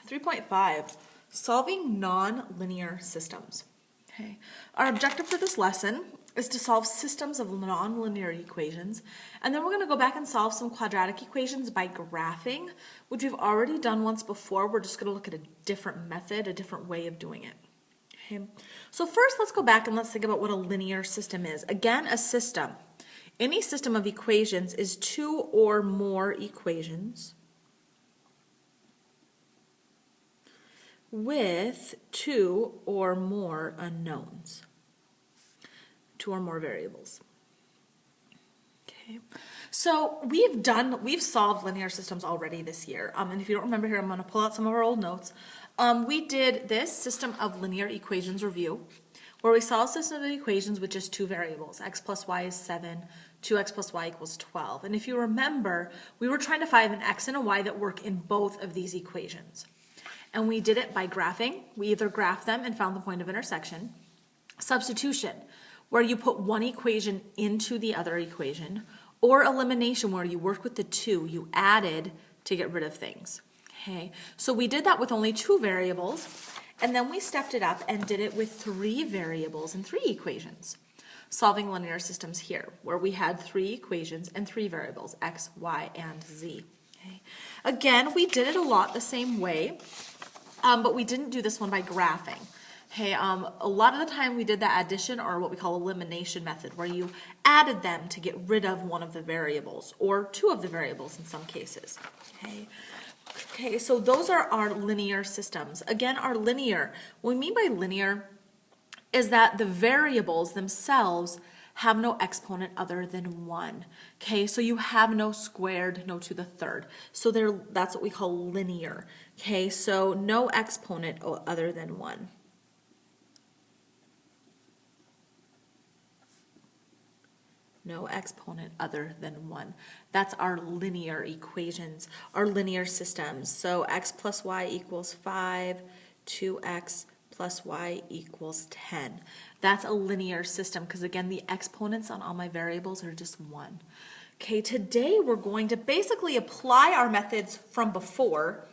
3.5, solving nonlinear systems. Okay. Our objective for this lesson is to solve systems of nonlinear equations, and then we're going to go back and solve some quadratic equations by graphing, which we've already done once before. We're just going to look at a different method, a different way of doing it. Okay. So first, let's go back and let's think about what a linear system is. Again, a system. Any system of equations is two or more equations with two or more unknowns, two or more variables. Okay, so we've solved linear systems already this year. And if you don't remember here, I'm going to pull out some of our old notes. We did this system of linear equations review, where we solved a system of equations with just two variables. X plus y is 7, 2x plus y equals 12. And if you remember, we were trying to find an x and a y that work in both of these equations. And we did it by graphing. We either graphed them and found the point of intersection. Substitution, where you put one equation into the other equation. Or elimination, where you worked with the two, you added to get rid of things. Okay, so we did that with only two variables, and then we stepped it up and did it with three variables and three equations. Solving linear systems here, where we had three equations and three variables, x, y, and z. Okay. Again, we did it a lot the same way, but we didn't do this one by graphing. Okay, a lot of the time we did that addition, or what we call elimination method, where you added them to get rid of one of the variables, or two of the variables in some cases. Okay, so those are our linear systems. Again, our linear, what we mean by linear is that the variables themselves have no exponent other than 1. Okay, so you have no squared, no to the third. So that's what we call linear. Okay, so no exponent other than 1. No exponent other than 1. That's our linear equations, our linear systems. So x plus y equals 5, 2x plus y equals 10. That's a linear system because, again, the exponents on all my variables are just 1. Okay, today we're going to basically apply our methods from before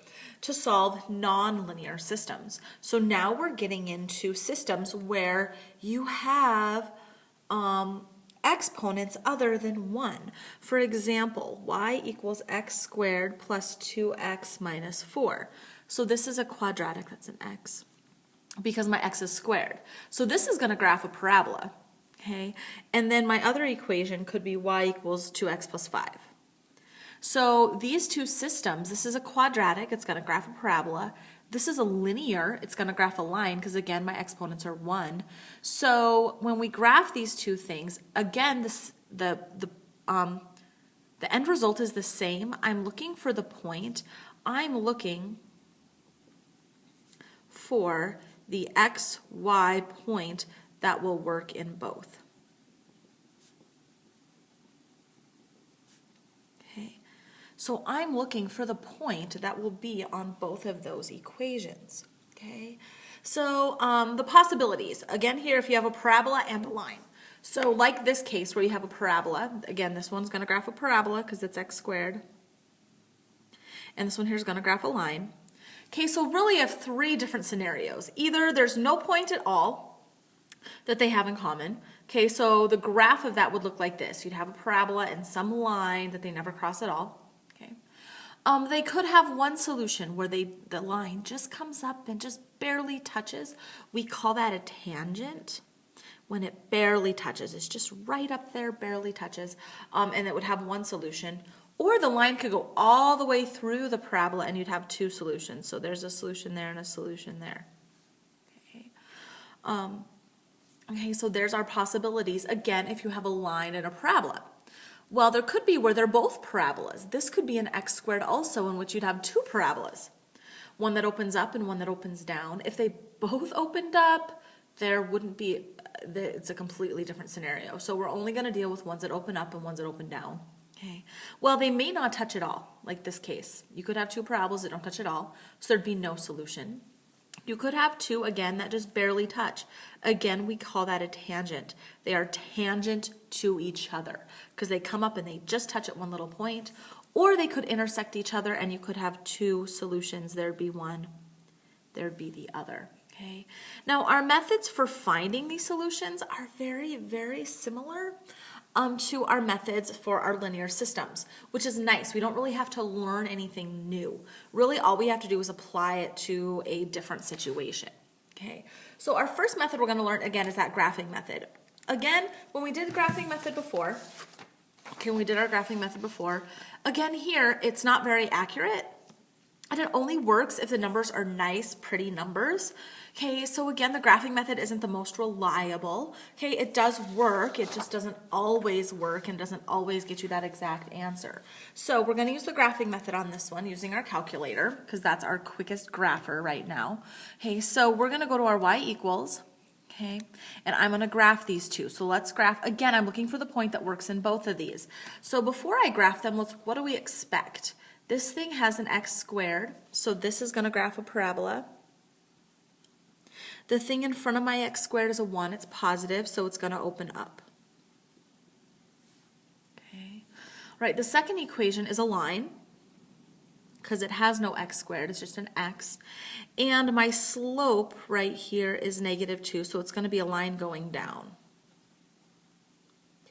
to solve nonlinear systems. So now we're getting into systems where you have exponents other than 1. For example, y equals x squared plus 2x minus 4. So this is a quadratic, that's an x, because my x is squared. So this is going to graph a parabola. Okay, and then my other equation could be y equals 2x plus 5. So these two systems, this is a quadratic, it's going to graph a parabola. This is a linear, it's going to graph a line because, again, my exponents are 1. So when we graph these two things, again, the end result is the same. I'm looking for the point. I'm looking for the x, y point that will work in both. So I'm looking for the point that will be on both of those equations. Okay, so the possibilities, again here, if you have a parabola and a line. So like this case where you have a parabola, again this one's going to graph a parabola because it's x squared. And this one here is going to graph a line. Okay, so really you have three different scenarios. Either there's no point at all that they have in common. Okay, so the graph of that would look like this. You'd have a parabola and some line that they never cross at all. They could have one solution where the line just comes up and just barely touches. We call that a tangent. When it barely touches, it's just right up there, barely touches, and it would have one solution. Or the line could go all the way through the parabola and you'd have two solutions. So there's a solution there and a solution there. Okay, so there's our possibilities. Again, if you have a line and a parabola. Well, there could be where they're both parabolas. This could be an x squared also, in which you'd have two parabolas. One that opens up and one that opens down. If they both opened up, there wouldn't be, it's a completely different scenario. So we're only going to deal with ones that open up and ones that open down. Okay. Well, they may not touch at all, like this case. You could have two parabolas that don't touch at all, so there'd be no solution. You could have two, again, that just barely touch. Again, we call that a tangent. They are tangent to each other because they come up and they just touch at one little point, or they could intersect each other and you could have two solutions. There'd be one there'd be the other. Okay. Now our methods for finding these solutions are very, very similar to our methods for our linear systems, which is nice. We don't really have to learn anything new. Really, all we have to do is apply it to a different situation. Okay. So our first method we're going to learn again is that graphing method. Again, when we did the graphing method before, again here, it's not very accurate. And it only works if the numbers are nice, pretty numbers. Okay, so again, the graphing method isn't the most reliable. Okay, it does work, it just doesn't always work and doesn't always get you that exact answer. So we're going to use the graphing method on this one using our calculator because that's our quickest grapher right now. Okay, so we're going to go to our y equals. Okay, and I'm going to graph these two. So let's graph. Again, I'm looking for the point that works in both of these. So before I graph them, what do we expect? This thing has an x squared, so this is going to graph a parabola. The thing in front of my x squared is a 1. It's positive, so it's going to open up. Okay. Right, the second equation is a line because it has no x squared. It's just an x. And my slope right here is -2, so it's going to be a line going down.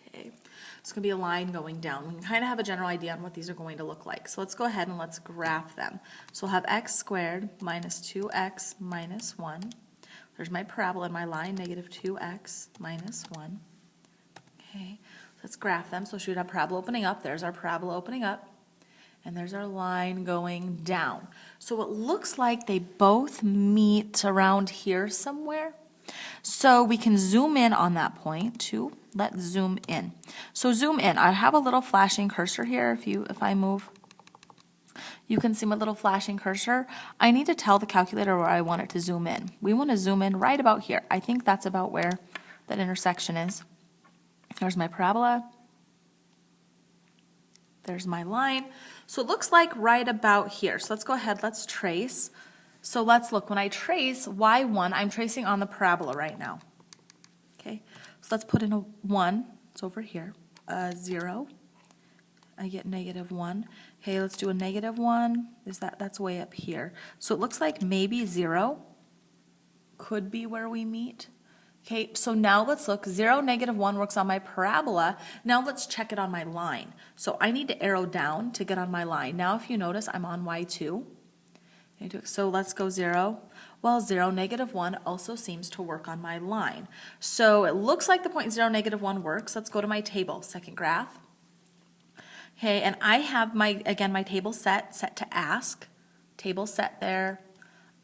Okay. It's going to be a line going down. We can kind of have a general idea on what these are going to look like. So let's go ahead and let's graph them. So we'll have x squared minus 2x minus 1. There's my parabola in my line, -2x minus 1. Okay, let's graph them. So should we have parabola opening up? There's our parabola opening up. And there's our line going down. So it looks like they both meet around here somewhere. So we can zoom in on that point too. Let's zoom in. So zoom in. I have a little flashing cursor here. If I move, you can see my little flashing cursor. I need to tell the calculator where I want it to zoom in. We want to zoom in right about here. I think that's about where that intersection is. There's my parabola. There's my line. So it looks like right about here. So let's go ahead, let's trace. So let's look. When I trace y1, I'm tracing on the parabola right now. Okay, so let's put in a 1. It's over here. 0. I get -1. Okay, let's do a -1. That's way up here. So it looks like maybe 0 could be where we meet. Okay, so now let's look. 0, -1 works on my parabola. Now let's check it on my line. So I need to arrow down to get on my line. Now if you notice, I'm on y2. So let's go 0. Well, 0, -1 also seems to work on my line. So it looks like the point 0, -1 works. Let's go to my table, second graph. Okay, and I have my table set to ask. Table set there.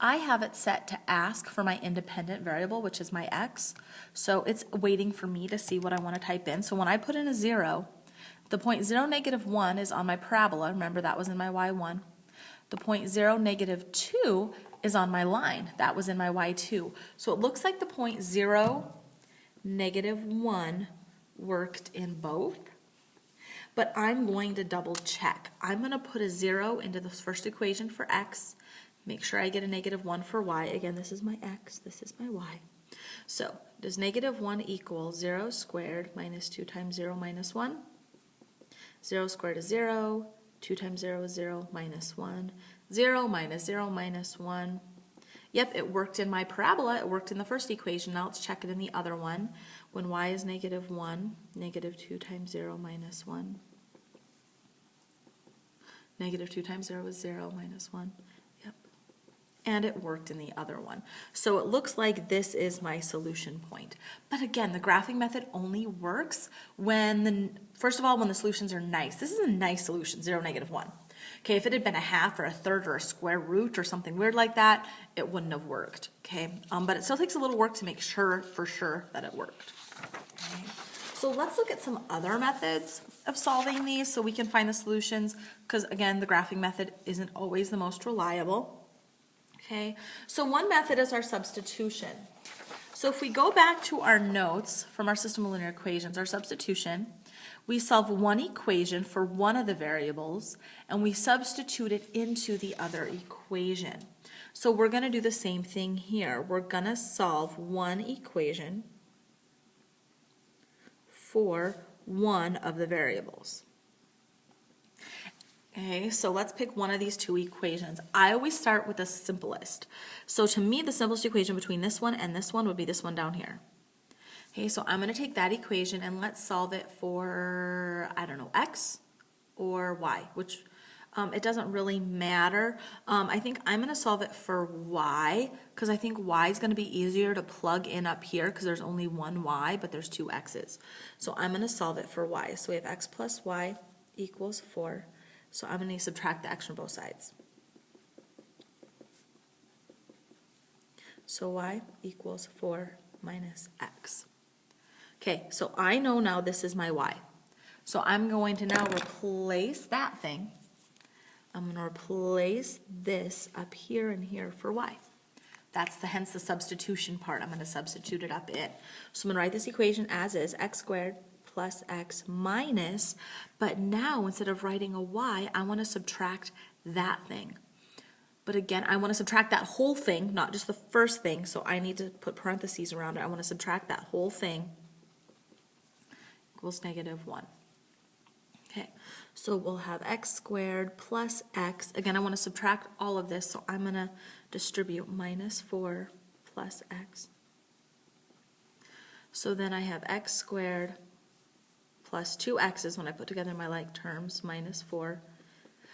I have it set to ask for my independent variable, which is my x. So it's waiting for me to see what I want to type in. So when I put in a 0, the point 0, -1 is on my parabola. Remember, that was in my y1. The point 0, -2 is on my line. That was in my y2. So it looks like the point 0, -1 worked in both. But I'm going to double check. I'm going to put a 0 into the first equation for x. Make sure I get a -1 for y. Again, this is my x, this is my y. So, does -1 equal 0 squared minus 2 times 0 minus 1? 0 squared is 0, 2 times 0 is 0, minus 1. 0 minus 0 minus 1. Yep, it worked in my parabola, it worked in the first equation. Now let's check it in the other one. When y is -1, -2 times 0 minus 1. -2 times 0 is 0 minus 1. And it worked in the other one. So it looks like this is my solution point. But again, the graphing method only works when first of all, when the solutions are nice. This is a nice solution, 0, -1. Okay, if it had been a half or a third or a square root or something weird like that, it wouldn't have worked. Okay, but it still takes a little work to make sure for sure that it worked. Okay. So let's look at some other methods of solving these so we can find the solutions, because again, the graphing method isn't always the most reliable. Okay, so one method is our substitution. So if we go back to our notes from our system of linear equations, our substitution, we solve one equation for one of the variables and we substitute it into the other equation. So we're going to do the same thing here. We're going to solve one equation for one of the variables. Okay, so let's pick one of these two equations. I always start with the simplest. So to me, the simplest equation between this one and this one would be this one down here. Okay, so I'm going to take that equation and let's solve it for, I don't know, x or y, which it doesn't really matter. I think I'm going to solve it for y because I think y is going to be easier to plug in up here because there's only one y, but there's two x's. So I'm going to solve it for y. So we have x plus y equals 4. So I'm going to subtract the x from both sides. So y equals 4 minus x. Okay, so I know now this is my y. So I'm going to now replace that thing. I'm going to replace this up here and here for y. That's hence the substitution part. I'm going to substitute it up in. So I'm going to write this equation as is, x squared plus x minus, but now instead of writing a y, I want to subtract that thing. But again, I want to subtract that whole thing, not just the first thing, so I need to put parentheses around it. I want to subtract that whole thing equals -1. Okay, so we'll have x squared plus x. Again, I want to subtract all of this, so I'm going to distribute -4 plus x. So then I have x squared plus 2x's when I put together my like terms, -4.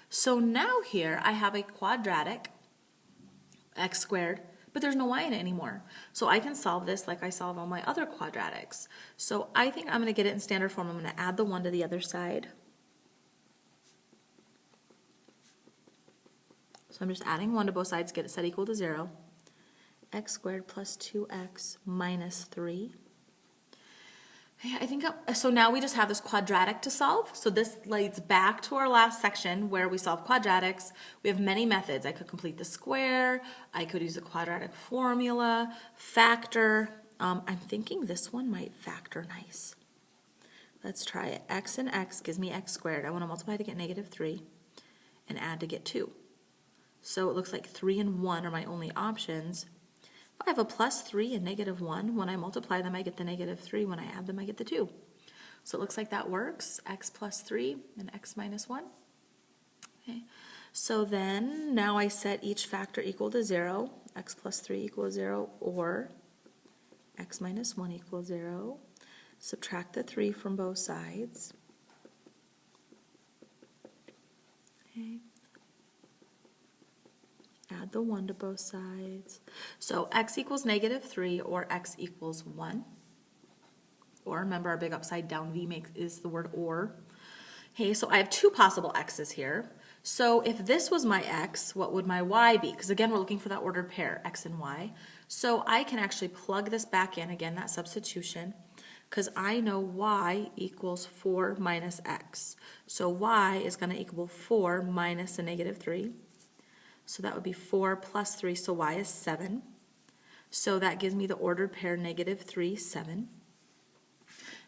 So now here I have a quadratic, x squared, but there's no y in it anymore. So I can solve this like I solve all my other quadratics. So I think I'm going to get it in standard form. I'm going to add the 1 to the other side. So I'm just adding 1 to both sides, get it set equal to 0. X squared plus 2x minus 3. I think, so now we just have this quadratic to solve. So this leads back to our last section where we solve quadratics. We have many methods. I could complete the square. I could use a quadratic formula, factor. I'm thinking this one might factor nice. Let's try it. X and x gives me x squared. I want to multiply to get -3 and add to get 2. So it looks like 3 and 1 are my only options. If I have a +3 and -1, when I multiply them, I get the -3. When I add them, I get the 2. So it looks like that works. X plus 3 and x minus 1. Okay. So then now I set each factor equal to 0. X plus 3 equals 0, or x minus 1 equals 0. Subtract the 3 from both sides. Okay. Add the 1 to both sides. So x equals -3 or x equals 1. Or remember our big upside down V is the word or. Okay, so I have two possible x's here. So if this was my x, what would my y be? Because again, we're looking for that ordered pair, x and y. So I can actually plug this back in, again, that substitution, because I know y equals 4 minus x. So y is going to equal 4 minus a -3. So that would be 4 plus 3, so y is 7. So that gives me the ordered pair -3, 7.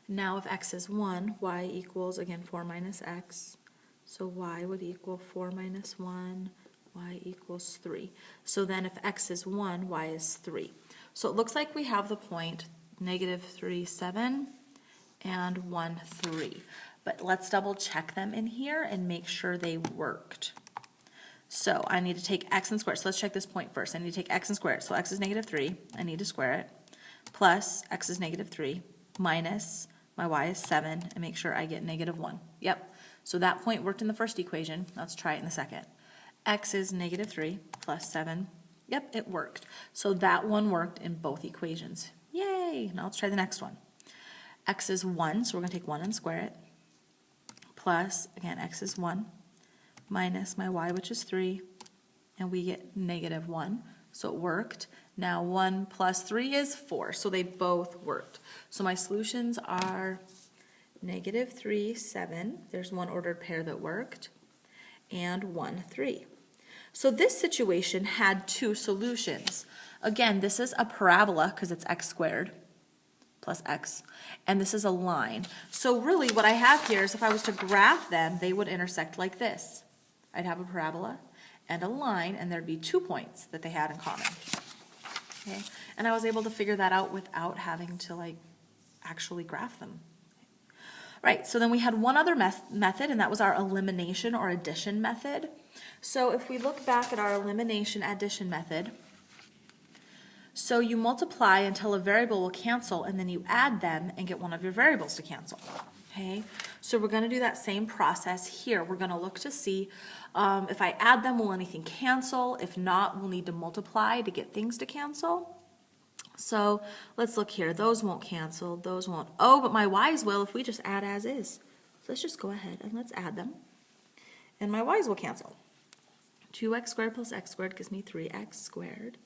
Now if x is 1, y equals, again, 4 minus x. So y would equal 4 minus 1, y equals 3. So then if x is 1, y is 3. So it looks like we have the point -3, 7, and 1, 3. But let's double check them in here and make sure they worked. So I need to take x and square it. So let's check this point first. I need to take x and square it. So x is -3. I need to square it. Plus x is -3 minus my y is 7 and make sure I get -1. Yep. So that point worked in the first equation. Let's try it in the second. X is -3 plus 7. Yep, it worked. So that one worked in both equations. Yay! Now let's try the next one. X is 1, so we're going to take 1 and square it. Plus, again, x is 1. Minus my y, which is 3, and we get -1. So it worked. Now 1 plus 3 is 4, so they both worked. So my solutions are -3, 7. There's one ordered pair that worked, and 1, 3. So this situation had two solutions. Again, this is a parabola because it's x squared plus x, and this is a line. So really what I have here is if I was to graph them, they would intersect like this. I'd have a parabola and a line, and there'd be 2 points that they had in common. Okay, and I was able to figure that out without having to actually graph them. Right, so then we had one other method, and that was our elimination or addition method. So if we look back at our elimination addition method, so you multiply until a variable will cancel, and then you add them and get one of your variables to cancel. Okay, so we're going to do that same process here. We're going to look to see if I add them, will anything cancel? If not, we'll need to multiply to get things to cancel. So let's look here. Those won't cancel. Those won't. Oh, but my y's will if we just add as is. So let's just go ahead and let's add them. And my y's will cancel. 2x squared plus x squared gives me 3x squared.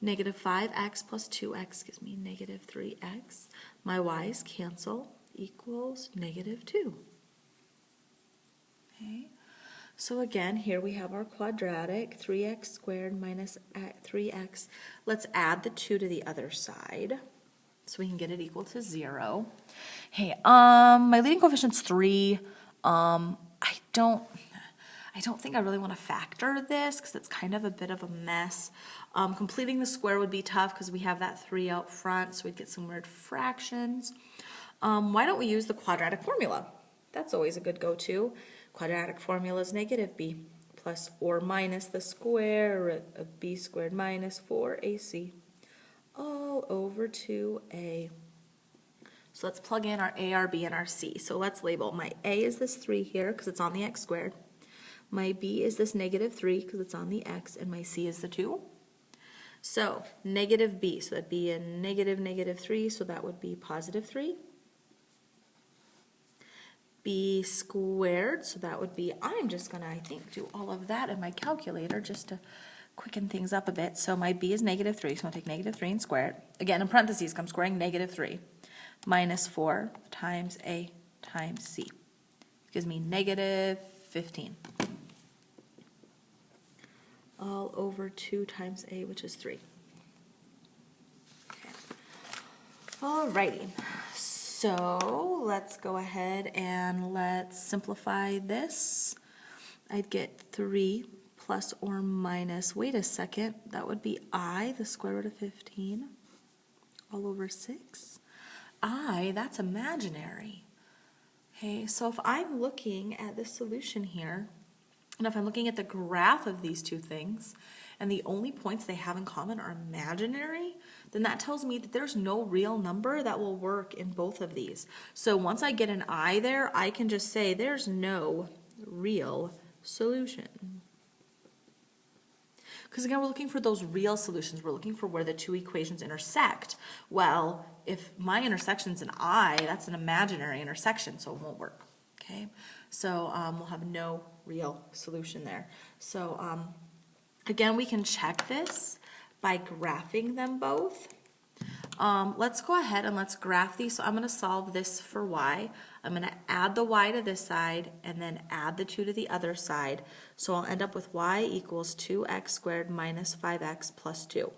Negative 5x plus 2x gives me negative 3x. My y's cancel, equals negative 2. Okay. So again, here we have our quadratic, 3x squared minus 3x. Let's add the 2 to the other side so we can get it equal to 0. Hey, my leading coefficient's 3. I don't think I really want to factor this because it's kind of a bit of a mess. Completing the square would be tough because we have that 3 out front, so we'd get some weird fractions. Why don't we use the quadratic formula? That's always a good go-to. Quadratic formula is negative b plus or minus the square root of b squared minus 4ac all over 2a. So let's plug in our a, our b, and our c. So let's label. My a is this 3 here because it's on the x squared. My b is this negative 3 because it's on the x, and my c is the 2. So negative b, so that'd be a negative 3, so that would be positive 3. B squared, so that would be, I'm just going to, I think, do all of that in my calculator just to quicken things up a bit. So my b is negative 3, so I'll take negative 3 and square it. Again, in parentheses, I'm squaring negative 3 minus 4 times a times c. Gives me negative 15. All over 2 times a, which is 3. Okay. Alrighty. So let's go ahead and let's simplify this. I'd get 3 plus or minus, wait a second, that would be I, the square root of 15, all over 6. I, that's imaginary. Okay, so if I'm looking at this solution here, and if I'm looking at the graph of these two things, and the only points they have in common are imaginary, then that tells me that there's no real number that will work in both of these. So once I get an I there, I can just say there's no real solution. Because again, we're looking for those real solutions. We're looking for where the two equations intersect. Well, if my intersection's an I, that's an imaginary intersection, so it won't work. Okay, so we'll have no real solution there. So again, we can check this by graphing them both. Let's go ahead and let's graph these. So I'm going to solve this for y. I'm going to add the y to this side and then add the 2 to the other side. So I'll end up with y equals 2x squared minus 5x plus 2.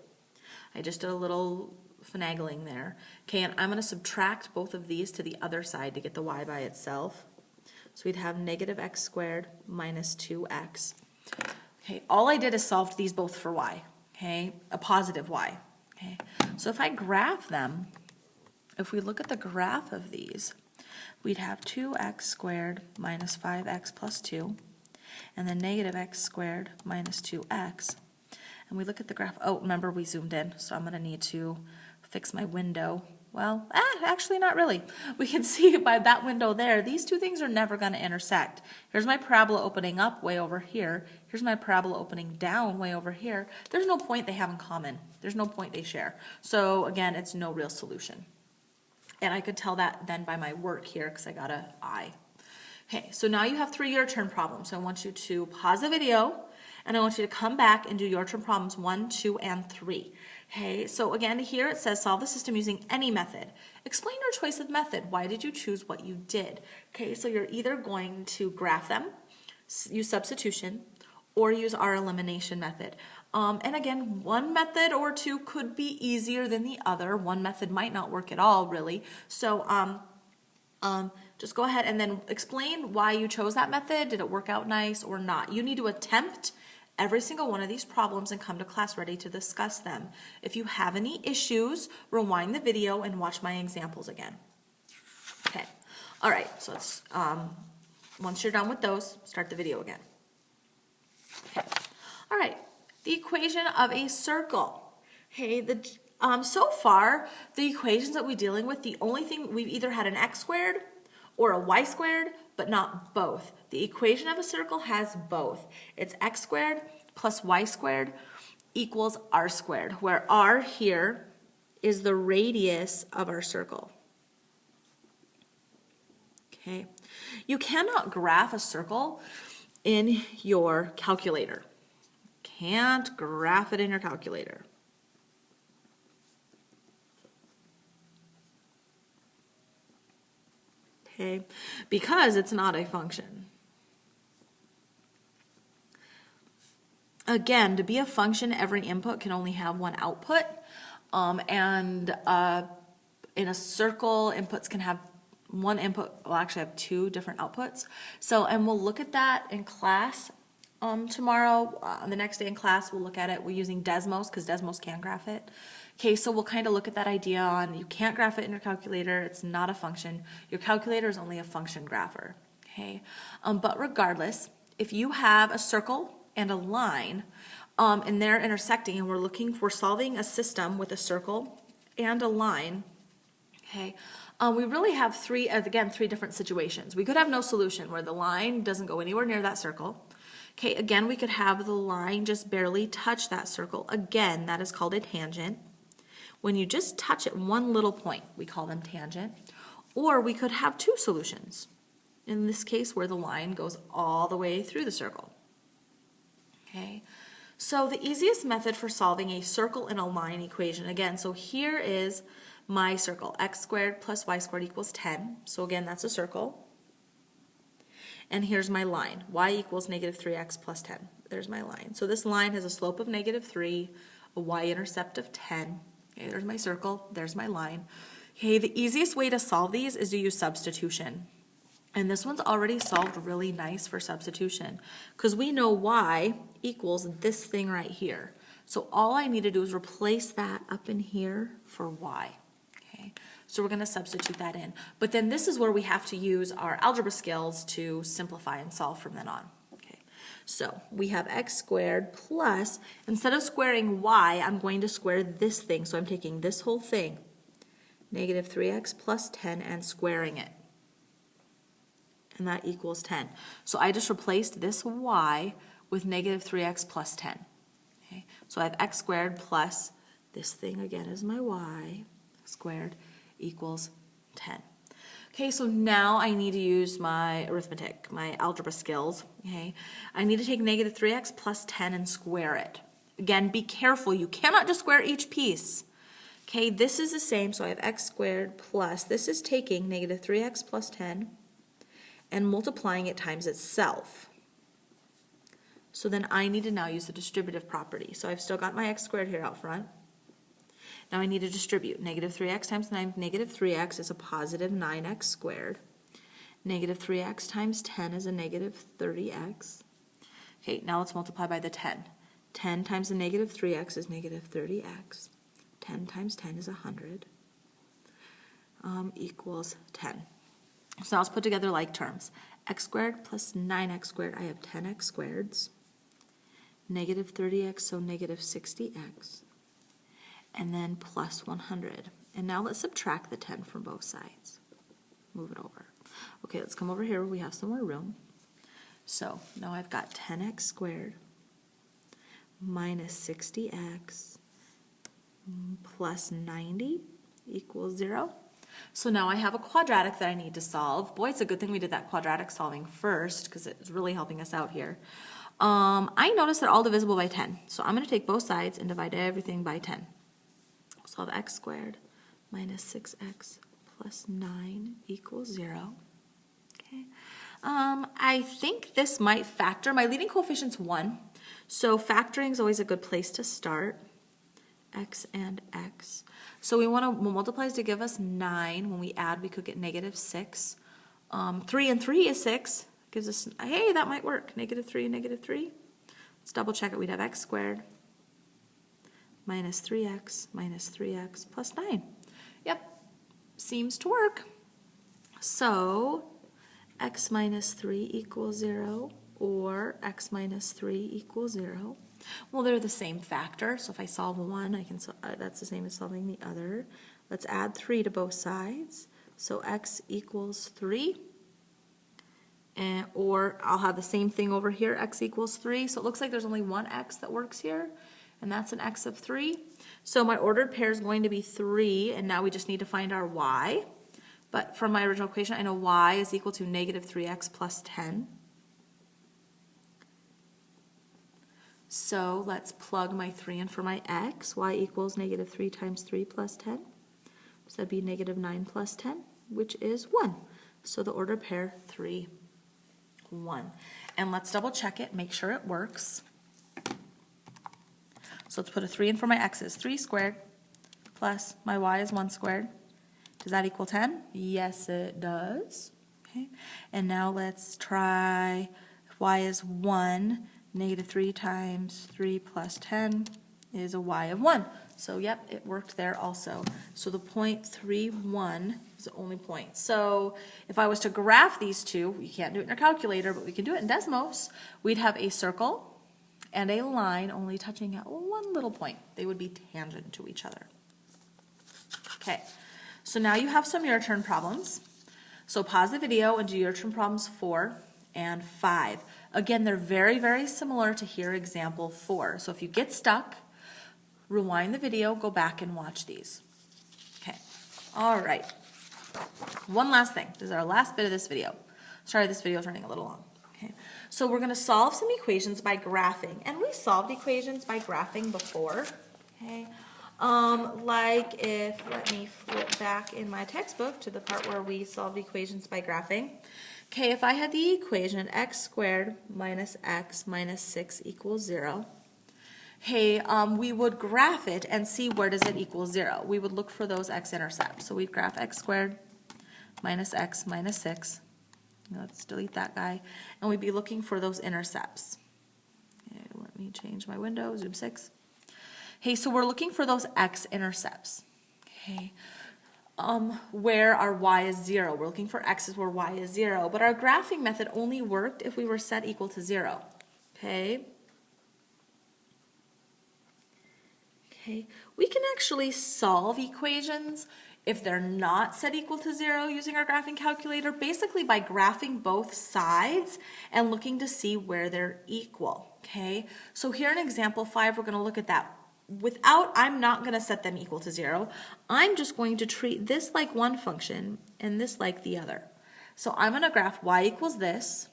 I just did a little finagling there. Okay, and I'm going to subtract both of these to the other side to get the y by itself. So we'd have negative x squared minus 2x. Okay, all I did is solved these both for y, okay, a positive y. Okay, so if I graph them, if we look at the graph of these, we'd have 2x squared minus 5x plus 2, and then negative x squared minus 2x. And we look at the graph, oh, remember we zoomed in, so I'm going to need to fix my window. Well, actually not really. We can see by that window there, these two things are never going to intersect. Here's my parabola opening up way over here. Here's my parabola opening down way over here. There's no point they have in common. There's no point they share. So again, it's no real solution. And I could tell that then by my work here because I got an I. Okay, so now you have 3 your turn problems. So I want you to pause the video and I want you to come back and do your turn problems 1, 2, and 3. Okay, so again, here it says solve the system using any method. Explain your choice of method. Why did you choose what you did? Okay, so you're either going to graph them, use substitution, or use our elimination method. And again, one method or two could be easier than the other. One method might not work at all, really. So just go ahead and then explain why you chose that method. Did it work out nice or not? You need to attempt every single one of these problems and come to class ready to discuss them. If you have any issues, rewind the video and watch my examples again. Okay. All right, so let's, once you're done with those, start the video again. Okay. All right, the equation of a circle. Okay, so far, the equations that we're dealing with, the only thing, we've either had an x squared or a y squared, but not both. The equation of a circle has both. It's x squared plus y squared equals r squared, where r here is the radius of our circle. Okay, you cannot graph a circle in your calculator. Can't graph it in your calculator. Okay, because it's not a function. Again, to be a function, every input can only have one output, in a circle, inputs can have one input, will actually have two different outputs. So, and we'll look at that in class tomorrow. The next day in class, we'll look at it. We're using Desmos because Desmos can graph it. Okay, so we'll kind of look at that idea on you can't graph it in your calculator. It's not a function. Your calculator is only a function grapher. Okay, but regardless, if you have a circle and a line, and they're intersecting, and we're solving a system with a circle and a line. Okay, we really have three different situations. We could have no solution where the line doesn't go anywhere near that circle. Okay, again, we could have the line just barely touch that circle. Again, that is called a tangent. When you just touch at one little point, we call them tangent. Or we could have two solutions. In this case, where the line goes all the way through the circle. Okay, so the easiest method for solving a circle and a line equation, again, so here is my circle, x squared plus y squared equals 10. So again, that's a circle. And here's my line, y equals negative 3x plus 10. There's my line. So this line has a slope of negative 3, a y-intercept of 10. Okay, there's my circle, there's my line. Okay, the easiest way to solve these is to use substitution. And this one's already solved really nice for substitution because we know y equals this thing right here. So all I need to do is replace that up in here for y. Okay, so we're going to substitute that in. But then this is where we have to use our algebra skills to simplify and solve from then on. Okay, so we have x squared plus, instead of squaring y, I'm going to square this thing. So I'm taking this whole thing, negative 3x plus 10, and squaring it. And that equals 10. So I just replaced this y with negative 3x plus 10. Okay, so I have x squared plus this thing again is my y squared equals 10. Okay, so now I need to use my arithmetic, my algebra skills. Okay, I need to take negative 3x plus 10 and square it. Again, be careful. You cannot just square each piece. Okay, this is the same. So I have x squared plus, this is taking negative 3x plus 10 and multiplying it times itself. So then I need to now use the distributive property. So I've still got my x squared here out front. Now I need to distribute. Negative 3x times 9, negative 3x is a positive 9x squared. Negative 3x times 10 is a negative 30x. Okay, now let's multiply by the 10. 10 times the negative 3x is negative 30x. 10 times 10 is 100. Equals 10. So now let's put together like terms. X squared plus 9x squared, I have 10x squareds. Negative 30x, so negative 60x. And then plus 100. And now let's subtract the 10 from both sides. Move it over. Okay, let's come over here where we have some more room. So now I've got 10x squared minus 60x plus 90 equals 0. So now I have a quadratic that I need to solve. Boy, it's a good thing we did that quadratic solving first because it's really helping us out here. I noticed they're all divisible by 10. So I'm going to take both sides and divide everything by 10. So I'll have x squared minus 6x plus 9 equals 0. Okay. I think this might factor. My leading coefficient's 1. So factoring is always a good place to start. X and x. So we'll multiply to give us 9. When we add, we could get negative 6. 3 and 3 is 6. Gives us, hey, that might work. Negative 3 and negative 3. Let's double check it. We'd have x squared minus 3x plus 9. Yep, seems to work. So x minus 3 equals 0 or x minus 3 equals 0. Well, they're the same factor, so if I solve one, I can that's the same as solving the other. Let's add 3 to both sides. So x equals 3. Or I'll have the same thing over here, x equals 3. So it looks like there's only one x that works here, and that's an x of 3. So my ordered pair is going to be 3, and now we just need to find our y. But from my original equation, I know y is equal to negative 3x plus 10. So let's plug my 3 in for my x. Y equals negative 3 times 3 plus 10. So that'd be negative 9 plus 10, which is 1. So the ordered pair 3, 1. And let's double check it, make sure it works. So let's put a 3 in for my x's. 3 squared plus my y is 1 squared. Does that equal 10? Yes, it does. Okay. And now let's try y is 1. Negative 3 times 3 plus 10 is a y of 1. So yep, it worked there also. So the point 3, 1 is the only point. So if I was to graph these two, you can't do it in your calculator, but we can do it in Desmos, we'd have a circle and a line only touching at one little point. They would be tangent to each other. Okay, so now you have some your turn problems. So pause the video and do your turn problems 4 and 5. Again, they're very, very similar to here, example 4. So if you get stuck, rewind the video, go back and watch these. Okay, all right. One last thing. This is our last bit of this video. Sorry, this video is running a little long. Okay, so we're going to solve some equations by graphing. And we solved equations by graphing before. Okay, like if, let me flip back in my textbook to the part where we solved equations by graphing. Okay, if I had the equation x squared minus x minus 6 equals 0, hey, we would graph it and see where does it equal 0. We would look for those x-intercepts. So we'd graph x squared minus x minus 6. Let's delete that guy. And we'd be looking for those intercepts. Okay, let me change my window, zoom 6. Hey, so we're looking for those x-intercepts. Okay. Where our y is 0. We're looking for x's where y is 0. But our graphing method only worked if we were set equal to 0. Okay? Okay. We can actually solve equations if they're not set equal to 0 using our graphing calculator, basically by graphing both sides and looking to see where they're equal. Okay? So here in example 5, we're going to look at that. I'm not going to set them equal to 0. I'm just going to treat this like one function and this like the other. So I'm going to graph y equals this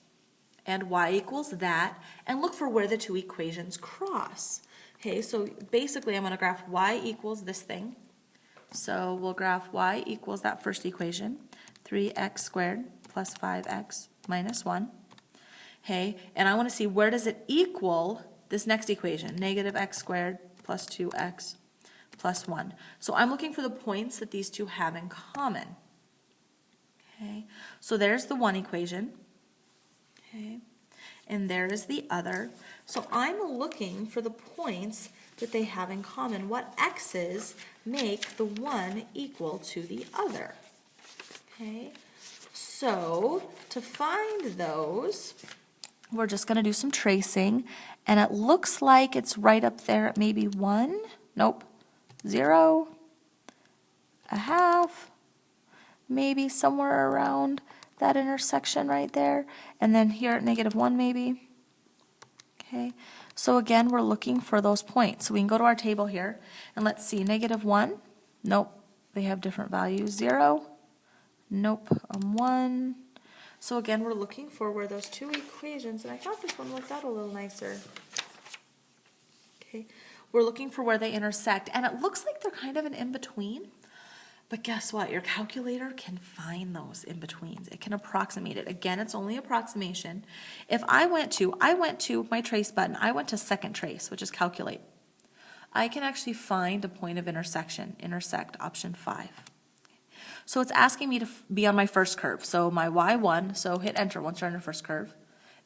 and y equals that and look for where the two equations cross. Okay, so basically I'm going to graph y equals this thing. So we'll graph y equals that first equation, 3x squared plus 5x minus 1. Okay, and I want to see where does it equal this next equation, negative x squared plus 2x plus 1. So I'm looking for the points that these two have in common. Okay, so there's the one equation. Okay, and there is the other. So I'm looking for the points that they have in common. What x's make the one equal to the other? Okay, so to find those, we're just going to do some tracing, and it looks like it's right up there at maybe 1, nope, 0, a half, maybe somewhere around that intersection right there, and then here at negative 1 maybe. Okay, so again, we're looking for those points. So we can go to our table here, and let's see, negative 1, nope, they have different values, 0, nope, 1. So again, we're looking for where those two equations, and I thought this one worked out a little nicer. Okay, we're looking for where they intersect, and it looks like they're kind of an in-between, but guess what? Your calculator can find those in-betweens. It can approximate it. Again, it's only approximation. If I went to my trace button, I went to second trace, which is calculate. I can actually find a point of intersection, intersect, option 5. So it's asking me to be on my first curve. So my y1, so hit enter once you're on your first curve.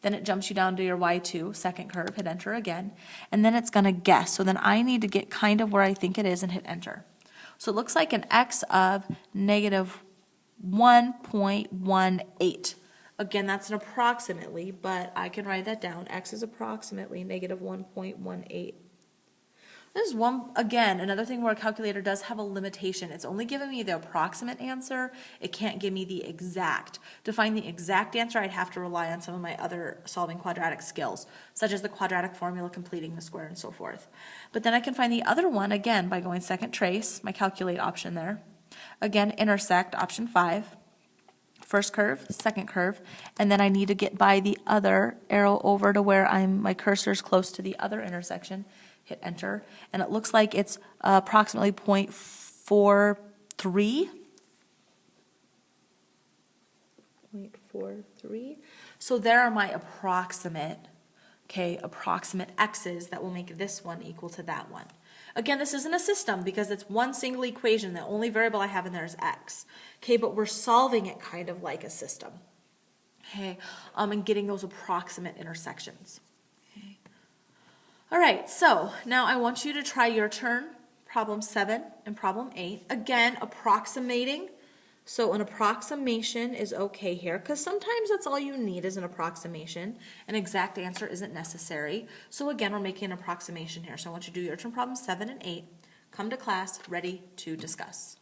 Then it jumps you down to your y2, second curve, hit enter again. And then it's going to guess. So then I need to get kind of where I think it is and hit enter. So it looks like an x of negative 1.18. Again, that's an approximately, but I can write that down. X is approximately negative 1.18. This is one, again, another thing where a calculator does have a limitation. It's only giving me the approximate answer. It can't give me the exact. To find the exact answer, I'd have to rely on some of my other solving quadratic skills, such as the quadratic formula, completing the square, and so forth. But then I can find the other one, again, by going second trace, my calculate option there. Again, intersect, option 5. First curve, second curve, and then I need to get by the other arrow over to where my cursor's close to the other intersection. Hit enter, and it looks like it's approximately 0.43. 0.43. So there are my approximate x's that will make this one equal to that one. Again, this isn't a system because it's one single equation. The only variable I have in there is x. Okay, but we're solving it kind of like a system. Okay, and getting those approximate intersections. Okay. All right, so now I want you to try your turn, problem 7 and problem 8. Again, approximating. So an approximation is okay here because sometimes that's all you need is an approximation. An exact answer isn't necessary. So again, we're making an approximation here. So I want you to do your turn problem 7 and 8. Come to class ready to discuss.